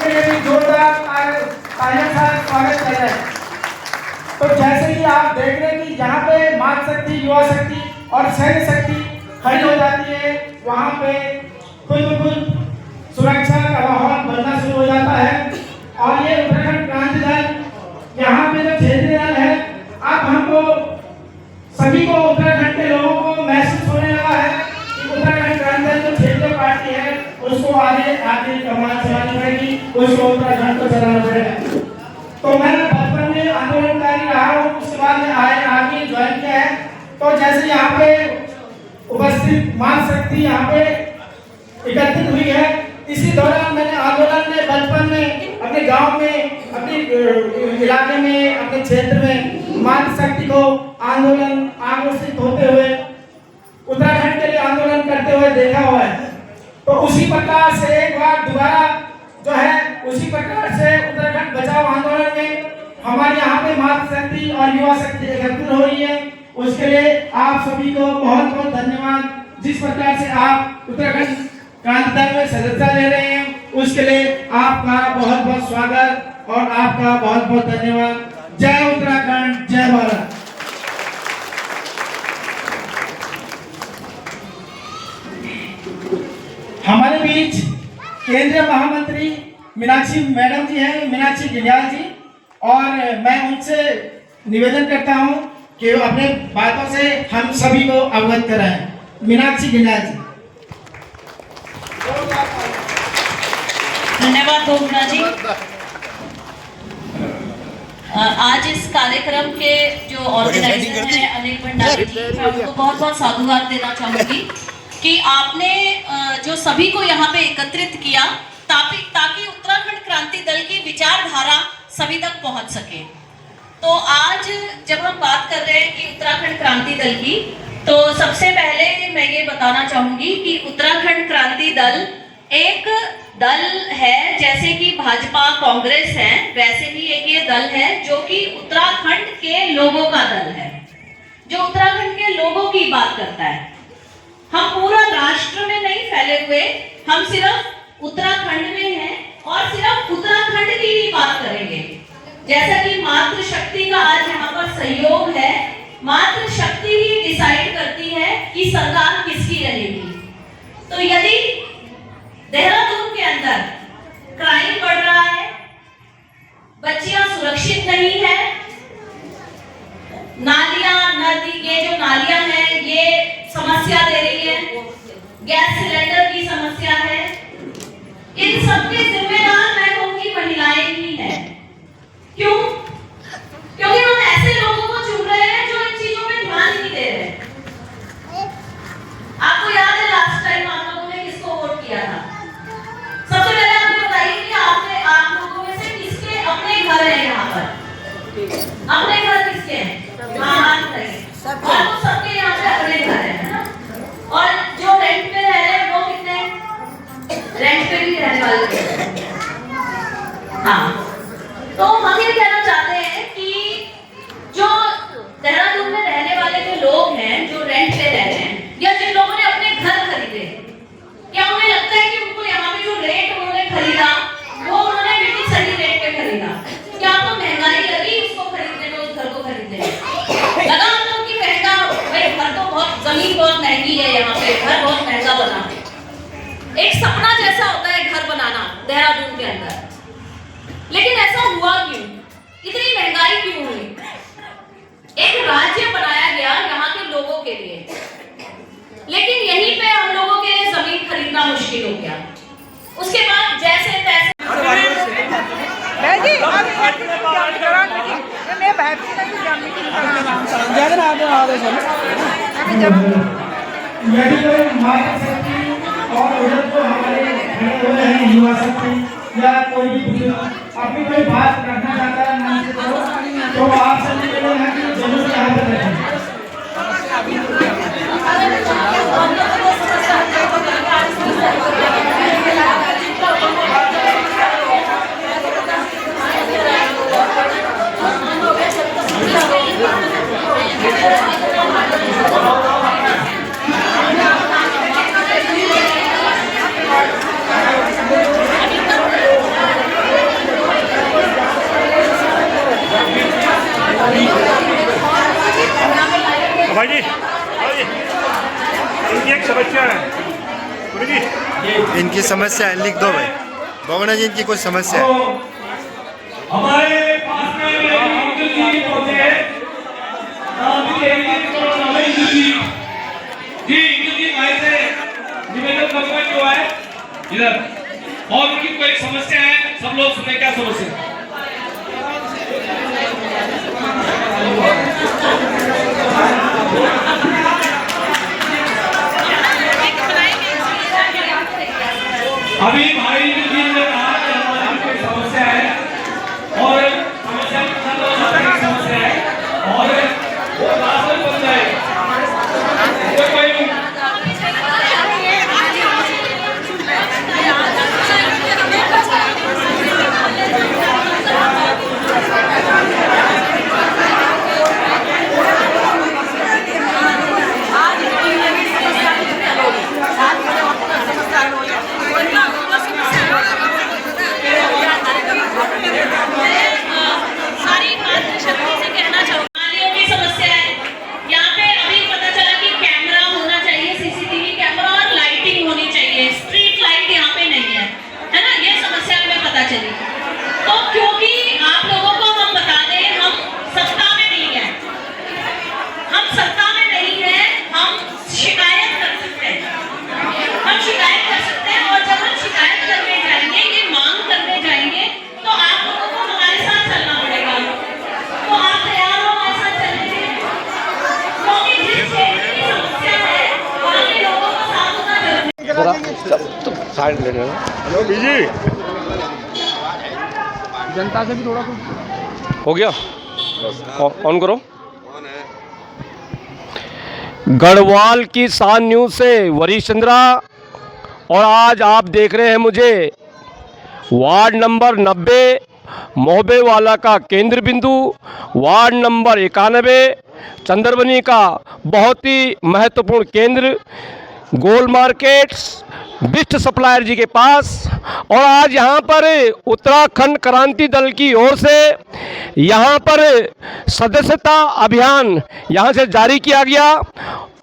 उनके लिए भी जोरदार तालियों का स्वागत कर रहे हैं। तो जैसे कि आप देख रहे हैं कि जहाँ पे मातृ शक्ति, युवा शक्ति और सैन्य शक्ति खड़ी हो जाती है, वहाँ पे खुद सुरक्षा का माहौल बनना शुरू हो जाता है। और ये उत्तराखंड क्रांति दल यहाँ पे जो क्षेत्रीय दल है, अब हमको सभी को, उत्तराखंड के लोगों को महसूस होने लगा है कि उत्तराखंड क्रांति दल जो क्षेत्रीय पार्टी है उसको आगे कमान चलानी पड़ेगी, उसको उत्तराखंड को चलाना पड़ेगा। तो मैं बचपन में आंदोलनकारी रहा हूँ, उसके बाद में आगे ज्वाइन किया है। तो जैसे यहाँ पे उपस्थित मातृ शक्ति यहाँ पे एकत्रित हुई है, इसी दौरान मैंने आंदोलन में बचपन में अपने गांव में, अपने इलाके में, अपने क्षेत्र में मातृ शक्ति को आंदोलन आघोषित होते हुए उत्तराखंड के लिए आंदोलन करते हुए देखा हुआ है। तो उसी प्रकार से एक बार दोबारा जो है, उसी प्रकार से उत्तराखंड बचाओ आंदोलन में हमारे यहाँ पे मातृ शक्ति और युवा शक्ति एकत्रित हो रही है। उसके लिए आप सभी को बहुत बहुत धन्यवाद। जिस प्रकार से आप उत्तराखंड क्रांति दल में सदस्यता ले रहे हैं, उसके लिए आपका बहुत बहुत स्वागत और आपका बहुत बहुत धन्यवाद। जय उत्तराखंड, जय भारत। हमारे बीच केंद्रीय महामंत्री मीनाक्षी मैडम जी हैं, मीनाक्षी गिनियाल जी, और मैं उनसे निवेदन करता हूं कि अपने बातों से हम सभी को अवगत कराएं। मीनाक्षी गिनियाल जी। धन्यवाद गोमुना जी। आज इस कार्यक्रम के जो ऑर्गेनाइजर हैं अनिल भंडारी जी, मैं उनको बहुत बहुत साधुवाद देना चाहूंगी कि आपने जो सभी को यहाँ पे एकत्रित किया ताकि उत्तराखंड क्रांति दल की विचारधारा सभी तक पहुँच सके। तो आज जब हम बात कर रहे हैं कि उत्तराखंड क्रांति दल की, तो सबसे पहले मैं ये बताना चाहूंगी कि उत्तराखंड क्रांति दल एक दल है, जैसे कि भाजपा कांग्रेस है, वैसे ही एक ये दल है जो कि उत्तराखंड के लोगों का दल है, जो उत्तराखंड के लोगों की बात करता है। हम पूरा राष्ट्र में नहीं फैले हुए, हम सिर्फ उत्तराखंड में हैं और सिर्फ उत्तराखंड की ही बात करेंगे। जैसा कि मातृ शक्ति का आज यहाँ पर सहयोग है, मातृ शक्ति ही डिसाइड करती है कि सरकार किसकी रहेगी। तो यदि देहरादून के अंदर क्राइम बढ़ रहा है, बच्चियां सुरक्षित नहीं है, नालियां, नदी, ये जो नालियां हैं ये समस्या दे रही है, गैस सिलेंडर की समस्या है, इन सबके जिम्मेदार मैं कहूंगी महिलाएं ही हैं। क्यों? क्योंकि हम ऐसे लोगों को चुन रहे हैं जो इन चीजों में ध्यान नहीं दे रहे। आपको याद है लास्ट टाइम आप लोगों ने किसको वोट किया था? सबसे पहले आप बताइए कि आप लोगों में से किसके अपने घर हैं यहाँ पर? अपने घर किसके हैं? हाँ, और सबके यहाँ पे अपने घर है ना? और जो रेंट पे रह रहे हैं वो कितने? रेंट पे भी रहने वाले। हाँ, तो हम ये कहना चाहते हैं कि जो देहरादून में रहने वाले जो लोग हैं, जो रेंट पे रह रहे हैं, या जिन लोगों ने अपने घर खरीदे, क्या उन्हें लगता है कि उनको यहाँ पे जो रेट उन्होंने खरीदा वो उन्होंने बिल्कुल सही रेट पे खरीदा? क्या आपको महंगाई लगी उसको खरीदने में, उस घर को खरीदने में? लगा हम लोग की महंगा, भाई घर तो बहुत, जमीन बहुत महंगी है, यहाँ पे घर बहुत महंगा बना है। एक सपना जैसा होता है घर बनाना देहरादून के अंदर, लेकिन ऐसा हुआ क्यों? इतनी महंगाई क्यों हुई? एक राज्य बनाया गया यहाँ के लोगों के लिए, लेकिन यहीं पे हम लोगों के लिए जमीन खरीदना मुश्किल हो गया। उसके बाद जैसे तैसे और उधर जो हमारे खड़े हुए हैं युवा शक्ति या कोई भी अपनी कोई बात रखना चाहता है मन से, तो आप सभी के लोग हैं कि जरूर यहाँ पर रखें। इनकी समस्या है, लिख दो भाई। भगवान जी इनकी कुछ समस्या है। हमारे पास में इंदु जी पहुंचे हैं। जी इंदु जी भाई से निवेदन करना जो है इधर, और उनकी कोई समस्या है, सब लोग सुने क्या समस्या है। अभी भाई जी ने कहा कि हमारी कोई समस्या है और समस्या के साथ समस्या है और वो रास्ते बन जाए कोई जनता से भी थोड़ा कुछ हो गया। ऑन करो। गढ़वाल की शान न्यूज़ से वरीश चंद्रा, और आज आप देख रहे हैं मुझे वार्ड नंबर 90 मोहबे वाला का केंद्र बिंदु, वार्ड नंबर 91 चंद्रबनी का बहुत ही महत्वपूर्ण केंद्र, गोल मार्केट्स बिस्ट सप्लायर जी के पास। और आज यहाँ पर उत्तराखंड क्रांति दल की ओर से यहाँ पर सदस्यता अभियान यहाँ से जारी किया गया,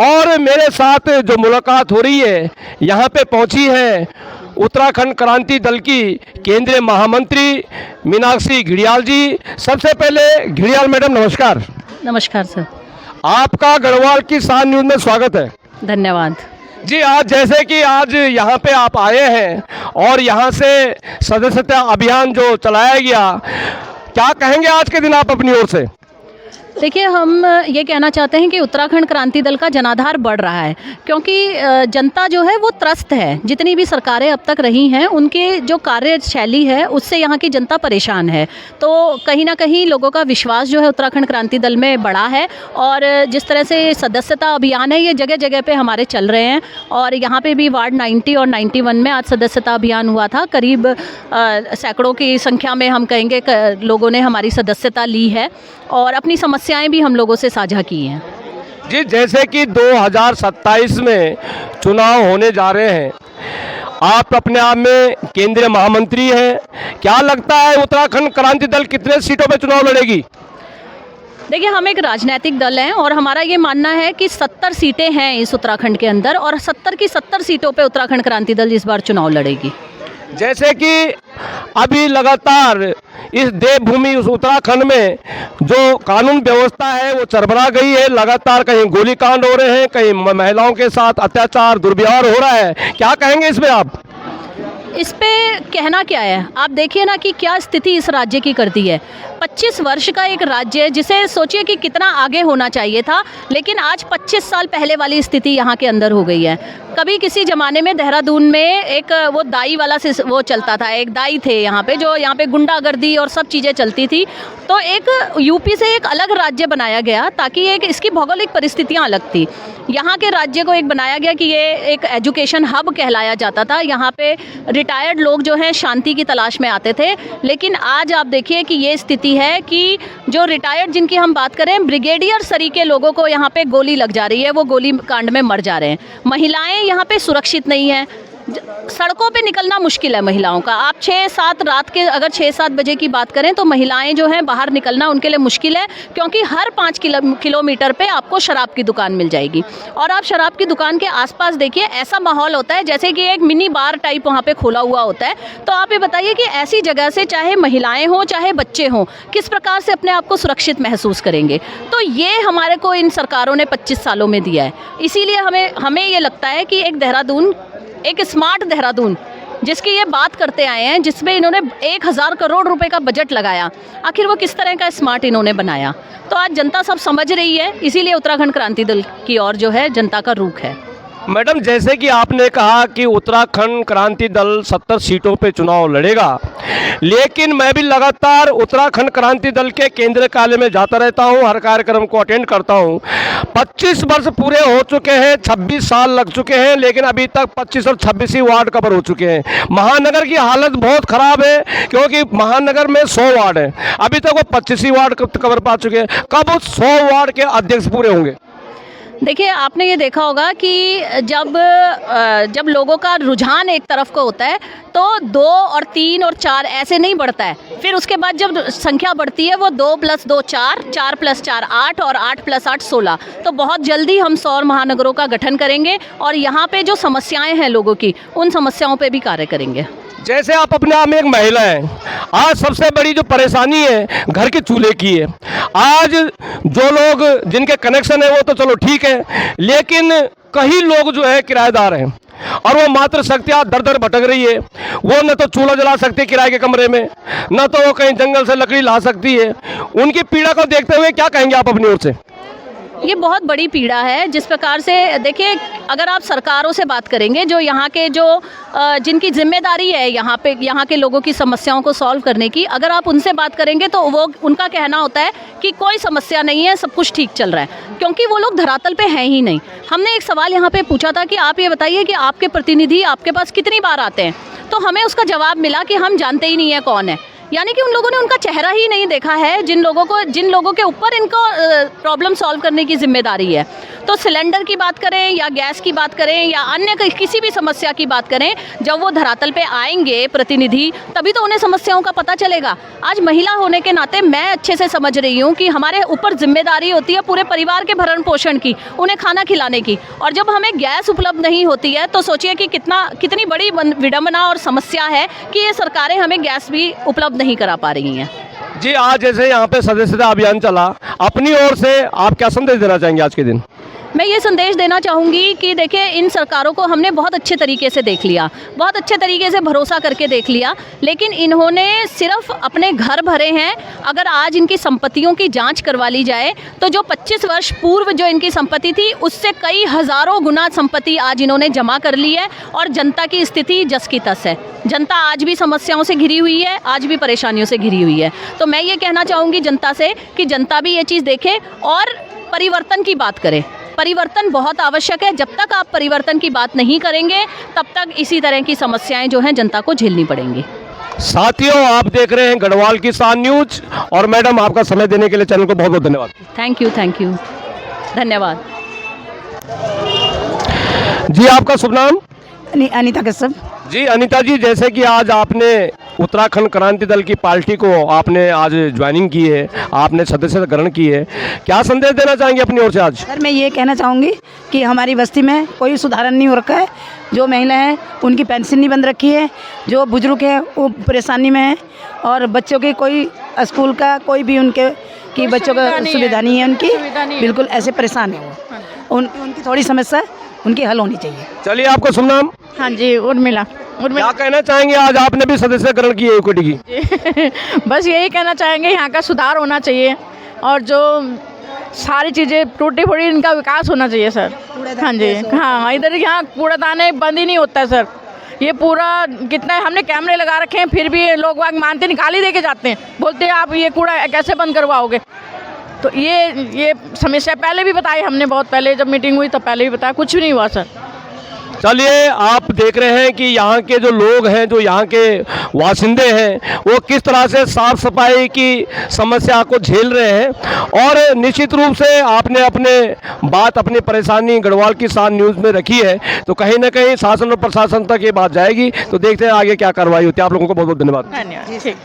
और मेरे साथ जो मुलाकात हो रही है यहाँ पे पहुँची है उत्तराखंड क्रांति दल की केंद्रीय महामंत्री मीनाक्षी घिड़ियाल जी। सबसे पहले घिड़ियाल मैडम नमस्कार। नमस्कार सर। आपका गढ़वाल की शान न्यूज़ में स्वागत है। धन्यवाद जी। आज जैसे कि आज यहाँ पे आप आए हैं और यहाँ से सदस्यता अभियान जो चलाया गया, क्या कहेंगे आज के दिन आप अपनी ओर से? देखिए, हम ये कहना चाहते हैं कि उत्तराखंड क्रांति दल का जनाधार बढ़ रहा है, क्योंकि जनता जो है वो त्रस्त है। जितनी भी सरकारें अब तक रही हैं उनके जो कार्यशैली है उससे यहाँ की जनता परेशान है। तो कहीं ना कहीं लोगों का विश्वास जो है उत्तराखंड क्रांति दल में बढ़ा है, और जिस तरह से सदस्यता अभियान है ये जगह जगह पे हमारे चल रहे हैं। और यहाँ पे भी वार्ड 90 और 91 में आज सदस्यता अभियान हुआ था। करीब सैकड़ों की संख्या में हम कहेंगे लोगों ने हमारी सदस्यता ली है और अपनी समस्याएं भी हम लोगों से साझा की हैं। जी, जैसे कि 2027 में चुनाव होने जा रहे हैं, आप अपने आप में केंद्रीय महामंत्री हैं, क्या लगता है उत्तराखंड क्रांति दल कितने सीटों पे चुनाव लड़ेगी? देखिए, हम एक राजनीतिक दल हैं और हमारा ये मानना है कि 70 सीटें हैं इस उत्तराखंड के अंदर, और 70 की 70 सीटों पे उत्तराखंड क्रांति दल इस बार चुनाव लड़ेगी। जैसे कि अभी लगातार इस देवभूमि उस उत्तराखंड में जो कानून व्यवस्था है वो चरमरा गई है, लगातार कहीं गोलीकांड हो रहे हैं, कहीं महिलाओं के साथ अत्याचार दुर्व्यवहार हो रहा है, क्या कहेंगे इसमें आप? इस पे कहना क्या है, आप देखिए ना कि क्या स्थिति इस राज्य की कर दी है। 25 वर्ष का एक राज्य जिसे सोचिए कि कितना आगे होना चाहिए था, लेकिन आज 25 साल पहले वाली स्थिति यहाँ के अंदर हो गई है। कभी किसी ज़माने में देहरादून में एक वो दाई वाला वो चलता था, एक दाई थे यहाँ पे, जो यहाँ पे गुंडागर्दी और सब चीज़ें चलती थी। तो एक यूपी से एक अलग राज्य बनाया गया ताकि एक इसकी भौगोलिक परिस्थितियाँ अलग थी। यहाँ के राज्य को एक बनाया गया कि ये एक एजुकेशन हब कहलाया जाता था। यहाँ पे रिटायर्ड लोग जो हैं शांति की तलाश में आते थे, लेकिन आज आप देखिए कि ये स्थिति है कि जो रिटायर्ड जिनकी हम बात करें, ब्रिगेडियर सरी के लोगों को यहाँ पे गोली लग जा रही है, वो गोली कांड में मर जा रहे हैं। महिलाएं यहाँ पे सुरक्षित नहीं हैं। सड़कों पे निकलना मुश्किल है महिलाओं का। आप 6-7 रात के अगर 6-7 बजे की बात करें तो महिलाएं जो हैं बाहर निकलना उनके लिए मुश्किल है, क्योंकि हर 5 किलोमीटर पे आपको शराब की दुकान मिल जाएगी। और आप शराब की दुकान के आसपास देखिए, ऐसा माहौल होता है जैसे कि एक मिनी बार टाइप वहाँ पे खोला हुआ होता है। तो आप ये बताइए कि ऐसी जगह से चाहे महिलाएं हों चाहे बच्चे हों, किस प्रकार से अपने आप को सुरक्षित महसूस करेंगे। तो ये हमारे को इन सरकारों ने 25 सालों में दिया है। इसीलिए हमें ये लगता है कि एक देहरादून, एक स्मार्ट देहरादून जिसकी ये बात करते आए हैं, जिसमें इन्होंने 1000 करोड़ रुपए का बजट लगाया, आखिर वो किस तरह का स्मार्ट इन्होंने बनाया। तो आज जनता सब समझ रही है, इसीलिए उत्तराखंड क्रांति दल की ओर जो है जनता का रुख है। मैडम, जैसे कि आपने कहा कि उत्तराखंड क्रांति दल 70 सीटों पे चुनाव लड़ेगा, लेकिन मैं भी लगातार उत्तराखंड क्रांति दल के केंद्रीय कार्यालय में जाता रहता हूं, हर कार्यक्रम को अटेंड करता हूं। 25 वर्ष पूरे हो चुके हैं, 26 साल लग चुके हैं, लेकिन अभी तक 25 और 26 ही वार्ड कवर हो चुके हैं। महानगर की हालत बहुत ख़राब है, क्योंकि महानगर में 100 वार्ड है, अभी तक वो 25 ही वार्ड कवर पा चुके हैं। कब उस 100 वार्ड के अध्यक्ष पूरे होंगे? देखिए, आपने ये देखा होगा कि जब लोगों का रुझान एक तरफ को होता है तो 2 और 3 और 4 ऐसे नहीं बढ़ता है। फिर उसके बाद जब संख्या बढ़ती है वो 2 + 2 4, 4 + 4 8 और 8 + 8 16। तो बहुत जल्दी हम 100 महानगरों का गठन करेंगे और यहाँ पे जो समस्याएं हैं लोगों की, उन समस्याओं पे भी कार्य करेंगे। जैसे आप अपने आप में एक महिला हैं, आज सबसे बड़ी जो परेशानी है घर के चूल्हे की है। आज जो लोग जिनके कनेक्शन है वो तो चलो ठीक है, लेकिन कई लोग जो है किराएदार हैं और वो मात्र शक्तियाँ दर दर भटक रही है। वो न तो चूल्हा जला सकती है किराए के कमरे में, न तो वो कहीं जंगल से लकड़ी ला सकती है। उनकी पीड़ा को देखते हुए क्या कहेंगे आप अपनी ओर से? ये बहुत बड़ी पीड़ा है। जिस प्रकार से देखिए, अगर आप सरकारों से बात करेंगे, जो यहाँ के जिनकी जिम्मेदारी है यहाँ के लोगों की समस्याओं को सॉल्व करने की, अगर आप उनसे बात करेंगे तो वो उनका कहना होता है कि कोई समस्या नहीं है, सब कुछ ठीक चल रहा है, क्योंकि वो लोग धरातल पे हैं ही नहीं। हमने एक सवाल यहाँ पे पूछा था कि आप ये बताइए कि आपके प्रतिनिधि आपके पास कितनी बार आते हैं, तो हमें उसका जवाब मिला कि हम जानते ही नहीं है कौन है। यानी कि उन लोगों ने उनका चेहरा ही नहीं देखा है, जिन लोगों के ऊपर इनको प्रॉब्लम सॉल्व करने की जिम्मेदारी है। तो सिलेंडर की बात करें या गैस की बात करें या अन्य किसी भी समस्या की बात करें, जब वो धरातल पे आएंगे प्रतिनिधि, तभी तो उन्हें समस्याओं का पता चलेगा। आज महिला होने के नाते मैं अच्छे से समझ रही हूँ कि हमारे ऊपर जिम्मेदारी होती है पूरे परिवार के भरण पोषण की, उन्हें खाना खिलाने की, और जब हमें गैस उपलब्ध नहीं होती है तो सोचिए कि कितनी बड़ी विडंबना और समस्या है कि ये सरकारें हमें गैस भी उपलब्ध नहीं करा पा रही हैं। जी, आज जैसे यहाँ पे सदस्यता अभियान चला, अपनी ओर से आप क्या संदेश देना चाहेंगे आज के दिन? मैं ये संदेश देना चाहूँगी कि देखिए, इन सरकारों को हमने बहुत अच्छे तरीके से देख लिया, बहुत अच्छे तरीके से भरोसा करके देख लिया, लेकिन इन्होंने सिर्फ अपने घर भरे हैं। अगर आज इनकी संपत्तियों की जांच करवा ली जाए तो जो 25 वर्ष पूर्व जो इनकी संपत्ति थी, उससे कई हज़ारों गुना संपत्ति आज इन्होंने जमा कर ली है और जनता की स्थिति जस की तस है। जनता आज भी समस्याओं से घिरी हुई है, आज भी परेशानियों से घिरी हुई है। तो मैं ये कहना चाहूँगी जनता से कि जनता भी ये चीज़ देखे और परिवर्तन की बात करे। परिवर्तन बहुत आवश्यक है। जब तक आप परिवर्तन की बात नहीं करेंगे, तब तक इसी तरह की समस्याएं जो हैं जनता को झेलनी पड़ेंगी। साथियों, आप देख रहे हैं गढ़वाल किसान न्यूज, और मैडम आपका समय देने के लिए चैनल को बहुत बहुत धन्यवाद। थैंक यू, धन्यवाद। जी, आपका शुभ नाम? अनीता कश्यप। जी अनीता जी, जैसे कि आज आपने उत्तराखंड क्रांति दल की पार्टी को आपने आज ज्वाइनिंग की है, आपने सदस्यता ग्रहण की है, क्या संदेश देना चाहेंगे अपनी ओर से आज? सर, मैं ये कहना चाहूँगी कि हमारी बस्ती में कोई सुधारण नहीं हो रखा है। जो महिलाएं हैं उनकी पेंशन नहीं बंद रखी है, जो बुजुर्ग हैं वो परेशानी में हैं, और बच्चों की कोई स्कूल का कोई भी उनके बच्चों का सुविधा नहीं है, उनकी बिल्कुल ऐसे परेशान है वो। उनकी थोड़ी समस्या उनकी हल होनी चाहिए। चलिए, आपका शुभ नाम? हाँ जी, उर्मिला। क्या कहना चाहेंगे, आज आपने भी सदस्यता ग्रहण की है इक्विटी की? बस यही कहना चाहेंगे, यहाँ का सुधार होना चाहिए और जो सारी चीज़ें टूटी फूटी, इनका विकास होना चाहिए सर। हाँ जी, हाँ, इधर यहाँ कूड़ादाने बंद ही नहीं होता है सर। ये पूरा कितना हमने कैमरे लगा रखे हैं, फिर भी लोग वाग मानते नहीं, गाली दे के जाते हैं, बोलते हैं आप ये कूड़ा कैसे बंद करवाओगे। तो ये समस्या पहले भी बताई हमने, बहुत पहले जब मीटिंग हुई तब पहले भी बताया, कुछ भी नहीं हुआ सर। चलिए, आप देख रहे हैं कि यहाँ के जो लोग हैं, जो यहाँ के वासिंदे हैं, वो किस तरह से साफ सफाई की समस्या को झेल रहे हैं। और निश्चित रूप से आपने अपनी परेशानी गढ़वाल किसान न्यूज़ में रखी है, तो कहीं ना कहीं शासन और प्रशासन तक ये बात जाएगी। तो देखते हैं आगे क्या कार्रवाई होती है। आप लोगों को बहुत बहुत धन्यवाद। धन्यवाद। ठीक।